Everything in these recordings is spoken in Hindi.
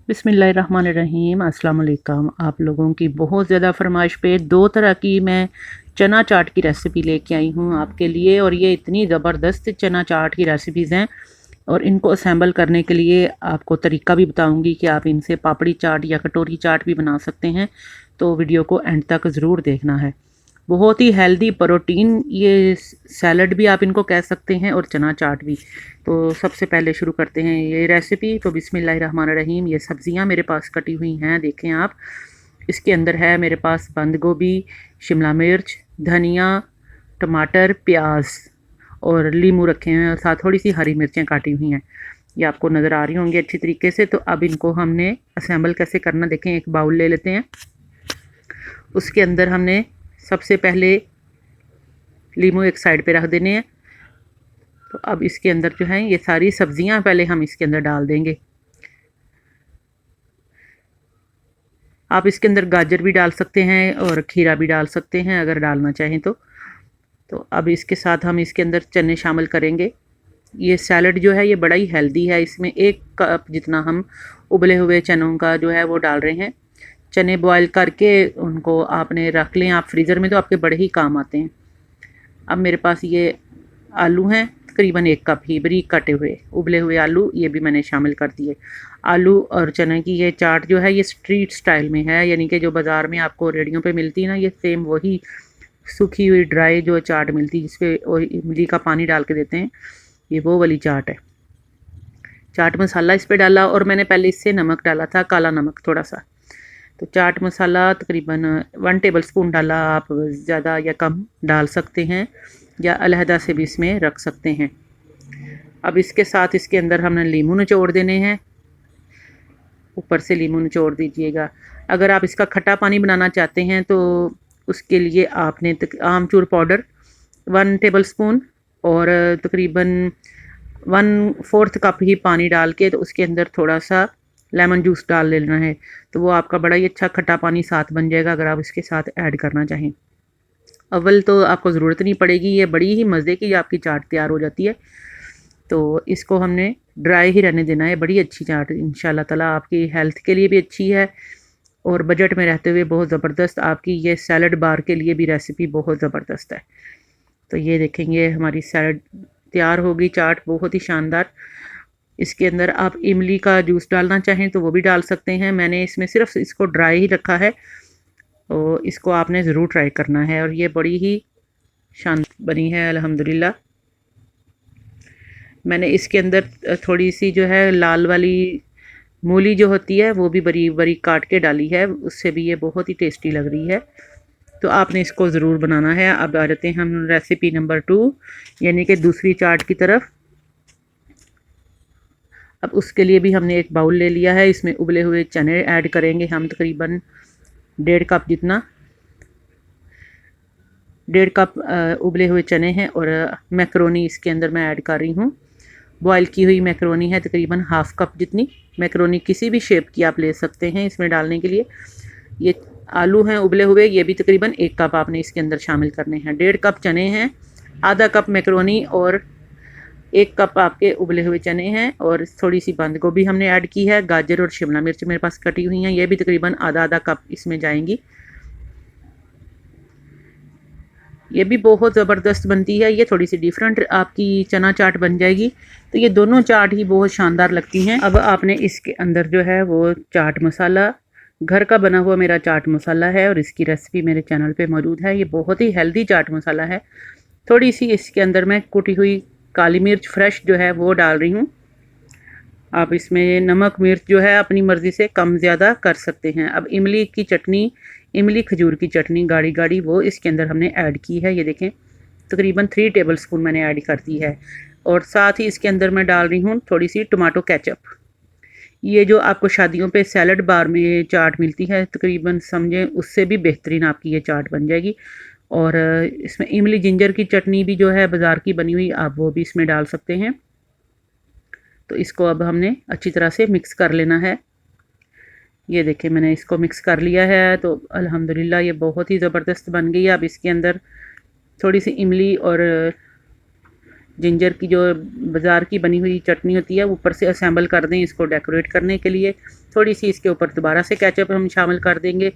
बिस्मिल्लाहिर्रहमानिर्रहीम अस्सलाम वालेकुम। आप लोगों की बहुत ज़्यादा फरमाइश पे दो तरह की मैं चना चाट की रेसिपी लेके आई हूँ आपके लिए, और ये इतनी ज़बरदस्त चना चाट की रेसिपीज़ हैं। और इनको असेंबल करने के लिए आपको तरीका भी बताऊँगी कि आप इनसे पापड़ी चाट या कटोरी चाट भी बना सकते हैं। तो वीडियो को एंड तक ज़रूर देखना है। बहुत ही हेल्दी प्रोटीन, ये सैलड भी आप इनको कह सकते हैं और चना चाट भी। तो सबसे पहले शुरू करते हैं ये रेसिपी। तो बिस्मिल्लाहिर्रहमानिर्रहीम। ये सब्जियां मेरे पास कटी हुई हैं, देखें आप। इसके अंदर है मेरे पास बंद गोभी, शिमला मिर्च, धनिया, टमाटर, प्याज और लीमू रखे हैं, और साथ थोड़ी सी हरी मिर्चें काटी हुई हैं। ये आपको नज़र आ रही होंगी अच्छी तरीके से। तो अब इनको हमने असेंबल कैसे करना देखें। एक बाउल ले लेते हैं, उसके अंदर हमने सबसे पहले लीमू एक साइड पे रख देने हैं। तो अब इसके अंदर जो है ये सारी सब्जियां पहले हम इसके अंदर डाल देंगे। आप इसके अंदर गाजर भी डाल सकते हैं और खीरा भी डाल सकते हैं अगर डालना चाहें तो अब इसके साथ हम इसके अंदर चने शामिल करेंगे। ये सैलड जो है ये बड़ा ही हेल्दी है। इसमें 1 कप जितना हम उबले हुए चनों का जो है वो डाल रहे हैं। चने बॉयल करके उनको आपने रख लें आप फ्रीज़र में, तो आपके बड़े ही काम आते हैं। अब मेरे पास ये आलू हैं, तकरीबन 1 कप ही बारीक कटे हुए उबले हुए आलू, ये भी मैंने शामिल कर दिए। आलू और चने की ये चाट जो है ये स्ट्रीट स्टाइल में है, यानी कि जो बाज़ार में आपको रेडियो पे मिलती है ना, ये सेम वही सूखी हुई ड्राई जो चाट मिलती है जिसपे और इमली का पानी डाल के देते हैं, ये वो वाली चाट है। चाट मसाला इस पर डाला, और मैंने पहले इससे नमक डाला था, काला नमक थोड़ा सा। तो चाट मसाला तकरीबन 1 टेबल स्पून डाला। आप ज़्यादा या कम डाल सकते हैं या अलहदा से भी इसमें रख सकते हैं। अब इसके साथ इसके अंदर हमने लीमू निचोड़ देने हैं, ऊपर से लीमू निचोड़ दीजिएगा। अगर आप इसका खट्टा पानी बनाना चाहते हैं तो उसके लिए आपने आमचूर पाउडर 1 टेबल स्पून और तकरीबन 1/4 कप ही पानी डाल के तो उसके अंदर थोड़ा सा लेमन जूस डाल लेना है। तो वो आपका बड़ा ही अच्छा खट्टा पानी साथ बन जाएगा अगर आप इसके साथ ऐड करना चाहें। अव्वल तो आपको ज़रूरत नहीं पड़ेगी, ये बड़ी ही मज़े की आपकी चाट तैयार हो जाती है। तो इसको हमने ड्राई ही रहने देना है। बड़ी अच्छी चाट इंशाल्लाह ताला आपकी हेल्थ के लिए भी अच्छी है, और बजट में रहते हुए बहुत ज़बरदस्त आपकी ये सैलड बार के लिए भी रेसिपी बहुत ज़बरदस्त है। तो ये देखेंगे हमारी सैलड तैयार होगी, चाट बहुत ही शानदार। इसके अंदर आप इमली का जूस डालना चाहें तो वो भी डाल सकते हैं। मैंने इसमें सिर्फ इसको ड्राई ही रखा है, और इसको आपने ज़रूर ट्राई करना है। और ये बड़ी ही शानदार बनी है अल्हम्दुलिल्लाह। मैंने इसके अंदर थोड़ी सी जो है लाल वाली मूली जो होती है वो भी बरी बरी काट के डाली है, उससे भी ये बहुत ही टेस्टी लग रही है। तो आपने इसको ज़रूर बनाना है। अब आ जाते हैं हम रेसिपी नंबर 2, यानी कि दूसरी चाट की तरफ। अब उसके लिए भी हमने एक बाउल ले लिया है, इसमें उबले हुए चने ऐड करेंगे हम तकरीबन 1.5 कप जितना। 1.5 कप उबले हुए चने हैं, और मैक्रोनी इसके अंदर मैं ऐड कर रही हूँ। बॉयल की हुई मैक्रोनी है तकरीबन 1/2 कप जितनी। मैक्रोनी किसी भी शेप की आप ले सकते हैं इसमें डालने के लिए। ये आलू हैं उबले हुए, ये भी तकरीबन 1 कप आपने इसके अंदर शामिल करने हैं। 1.5 कप चने हैं, आधा कप मैक्रोनी और 1 कप आपके उबले हुए चने हैं, और थोड़ी सी बंद गोभी हमने ऐड की है। गाजर और शिमला मिर्च मेरे पास कटी हुई हैं, ये भी तकरीबन आधा आधा कप इसमें जाएंगी। ये भी बहुत ज़बरदस्त बनती है, ये थोड़ी सी डिफरेंट आपकी चना चाट बन जाएगी। तो ये दोनों चाट ही बहुत शानदार लगती हैं। अब आपने इसके अंदर जो है वो चाट मसाला, घर का बना हुआ मेरा चाट मसाला है, और इसकी रेसिपी मेरे चैनल पे मौजूद है। ये बहुत ही हेल्दी चाट मसाला है। थोड़ी सी इसके अंदर मैं कुटी हुई काली मिर्च फ्रेश जो है वो डाल रही हूँ। आप इसमें नमक मिर्च जो है अपनी मर्ज़ी से कम ज़्यादा कर सकते हैं। अब इमली की चटनी, इमली खजूर की चटनी गाढ़ी गाढ़ी, वो इसके अंदर हमने ऐड की है। ये देखें तकरीबन 3 टेबल स्पून मैंने ऐड कर दी है, और साथ ही इसके अंदर मैं डाल रही हूँ थोड़ी सी टमाटो केचप। ये जो आपको शादियों पे सैलड बार में चाट मिलती है तकरीबन समझें उससे भी बेहतरीन आपकी ये चाट बन जाएगी। और इसमें इमली जिंजर की चटनी भी जो है बाज़ार की बनी हुई, आप वो भी इसमें डाल सकते हैं। तो इसको अब हमने अच्छी तरह से मिक्स कर लेना है। ये देखिए मैंने इसको मिक्स कर लिया है, तो अल्हम्दुलिल्लाह ये बहुत ही ज़बरदस्त बन गई है। अब इसके अंदर थोड़ी सी इमली और जिंजर की जो बाज़ार की बनी हुई चटनी होती है ऊपर से असेंबल कर दें इसको डेकोरेट करने के लिए। थोड़ी सी इसके ऊपर दोबारा से केचप हम शामिल कर देंगे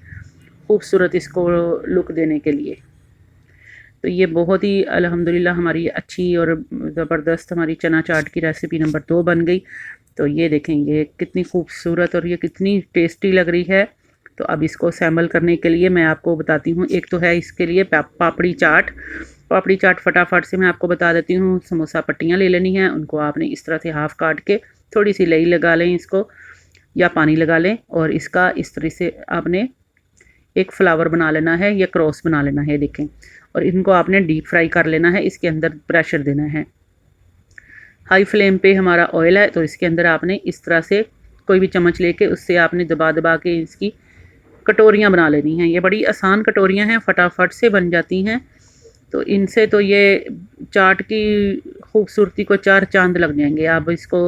खूबसूरत इसको लुक देने के लिए। तो ये बहुत ही अल्हम्दुलिल्लाह हमारी अच्छी और ज़बरदस्त हमारी चना चाट की रेसिपी नंबर 2 बन गई। तो ये देखें ये कितनी खूबसूरत और ये कितनी टेस्टी लग रही है। तो अब इसको असेंबल करने के लिए मैं आपको बताती हूँ। एक तो है इसके लिए पापड़ी चाट। पापड़ी चाट फटाफट से मैं आपको बता देती हूँ। समोसा पट्टियाँ ले लेनी हैं, उनको आपने इस तरह से हाफ़ काट के थोड़ी सी लई लगा लें इसको, या पानी लगा लें, और इसका इस तरह से आपने एक फ्लावर बना लेना है या क्रॉस बना लेना है, देखें। और इनको आपने डीप फ्राई कर लेना है, इसके अंदर प्रेशर देना है। हाई फ्लेम पे हमारा ऑयल है, तो इसके अंदर आपने इस तरह से कोई भी चम्मच लेके उससे आपने दबा दबा के इसकी कटोरियाँ बना लेनी हैं। ये बड़ी आसान कटोरियाँ हैं, फटाफट से बन जाती हैं। तो इनसे तो ये चाट की खूबसूरती को चार चांद लग जाएंगे। आप इसको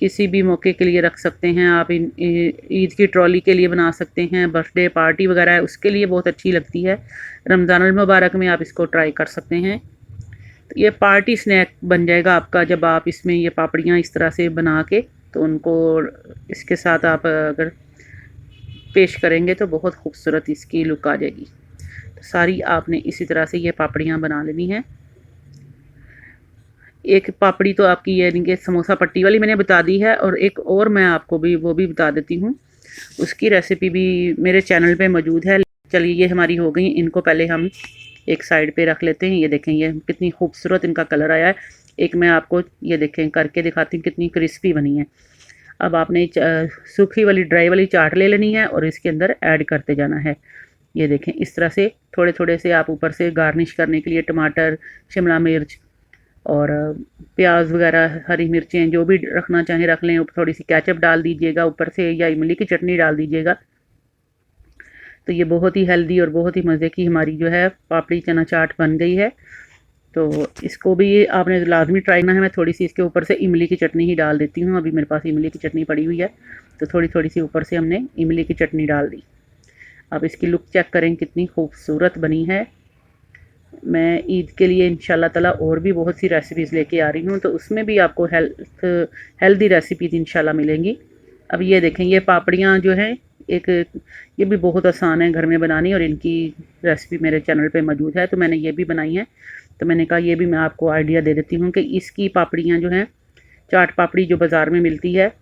किसी भी मौके के लिए रख सकते हैं। आप ईद की ट्रॉली के लिए बना सकते हैं, बर्थडे पार्टी वगैरह है उसके लिए बहुत अच्छी लगती है। रमज़ानुल मुबारक में आप इसको ट्राई कर सकते हैं। तो ये पार्टी स्नैक बन जाएगा आपका जब आप इसमें ये पापड़ियाँ इस तरह से बना के तो उनको इसके साथ आप अगर पेश करेंगे तो बहुत खूबसूरत इसकी लुक आ जाएगी। तो सारी आपने इसी तरह से ये पापड़ियाँ बना लेनी हैं। एक पापड़ी तो आपकी यानी कि समोसा पट्टी वाली मैंने बता दी है, और एक और मैं आपको भी वो भी बता देती हूँ। उसकी रेसिपी भी मेरे चैनल पे मौजूद है। चलिए ये हमारी हो गई, इनको पहले हम एक साइड पे रख लेते हैं। ये देखें ये कितनी खूबसूरत इनका कलर आया है। एक मैं आपको ये देखें करके दिखाती हूँ कितनी क्रिस्पी बनी है। अब आपने सूखी वाली ड्राई वाली चाट ले लेनी है और इसके अंदर ऐड करते जाना है। ये देखें इस तरह से थोड़े थोड़े से आप ऊपर से गार्निश करने के लिए टमाटर, शिमला मिर्च और प्याज वगैरह, हरी मिर्चें जो भी रखना चाहें रख लें। थोड़ी सी केचप डाल दीजिएगा ऊपर से, या इमली की चटनी डाल दीजिएगा। तो ये बहुत ही हेल्दी और बहुत ही मज़े की हमारी जो है पापड़ी चना चाट बन गई है। तो इसको भी आपने लाजमी ट्राई करना है। मैं थोड़ी सी इसके ऊपर से इमली की चटनी ही डाल देती हूँ। अभी मेरे पास इमली की चटनी पड़ी हुई है, तो थोड़ी थोड़ी सी ऊपर से हमने इमली की चटनी डाल दी। अब इसकी लुक चेक करें कितनी खूबसूरत बनी है। मैं ईद के लिए इंशाल्लाह ताला और भी बहुत सी रेसिपीज़ लेके आ रही हूँ, तो उसमें भी आपको हेल्दी रेसिपीज़ इंशाल्लाह मिलेंगी। अब ये देखें ये पापड़ियाँ जो हैं एक ये भी बहुत आसान है घर में बनानी, और इनकी रेसिपी मेरे चैनल पे मौजूद है, तो मैंने ये भी बनाई है। तो मैंने कहा ये भी मैं आपको आइडिया दे देती हूँ कि इसकी पापड़ियाँ जो हैं, चाट पापड़ी जो बाज़ार में मिलती है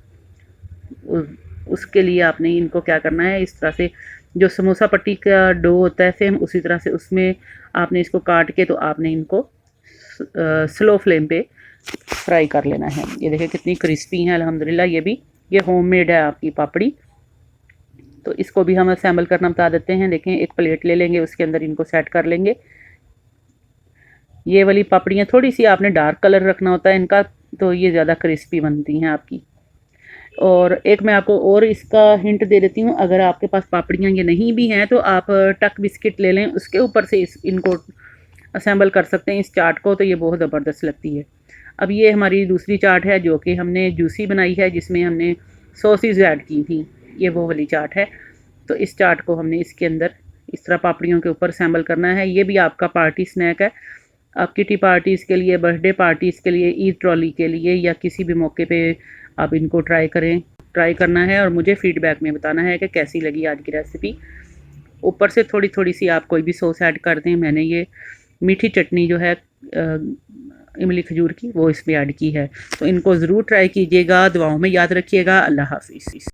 उसके लिए आपने इनको क्या करना है, इस तरह से जो समोसा पट्टी का डो होता है सेम उसी तरह से उसमें आपने इसको काट के तो आपने इनको स्लो फ्लेम पे फ्राई कर लेना है। ये देखिए कितनी क्रिस्पी हैं अल्हम्दुलिल्लाह। ये होममेड है आपकी पापड़ी। तो इसको भी हम असेंबल करना बता देते हैं। देखें एक प्लेट ले लेंगे, उसके अंदर इनको सेट कर लेंगे। ये वाली पापड़ियाँ थोड़ी सी आपने डार्क कलर रखना होता है इनका, तो ये ज़्यादा क्रिस्पी बनती हैं आपकी। और एक मैं आपको और इसका हिंट दे देती हूँ, अगर आपके पास पापड़ियाँ ये नहीं भी हैं तो आप टक बिस्किट ले लें, उसके ऊपर से इनको असेंबल कर सकते हैं इस चाट को, तो ये बहुत ज़बरदस्त लगती है। अब ये हमारी दूसरी चाट है जो कि हमने जूसी बनाई है, जिसमें हमने सॉसेज ऐड की थी। ये वो वाली चाट है। तो इस चाट को हमने इसके अंदर इस तरह पापड़ियों के ऊपर असेंबल करना है। ये भी आपका पार्टी स्नैक है। आप किटी पार्टीज़ के लिए, बर्थडे पार्टीज़ के लिए, ईद ट्रॉली के लिए, या किसी भी मौके पे आप इनको ट्राई करना है और मुझे फ़ीडबैक में बताना है कि कैसी लगी आज की रेसिपी। ऊपर से थोड़ी थोड़ी सी आप कोई भी सॉस ऐड कर दें। मैंने ये मीठी चटनी जो है इमली खजूर की वो इसमें ऐड की है। तो इनको ज़रूर ट्राई कीजिएगा। दुआओं में याद रखिएगा। अल्लाह हाफ़िज़।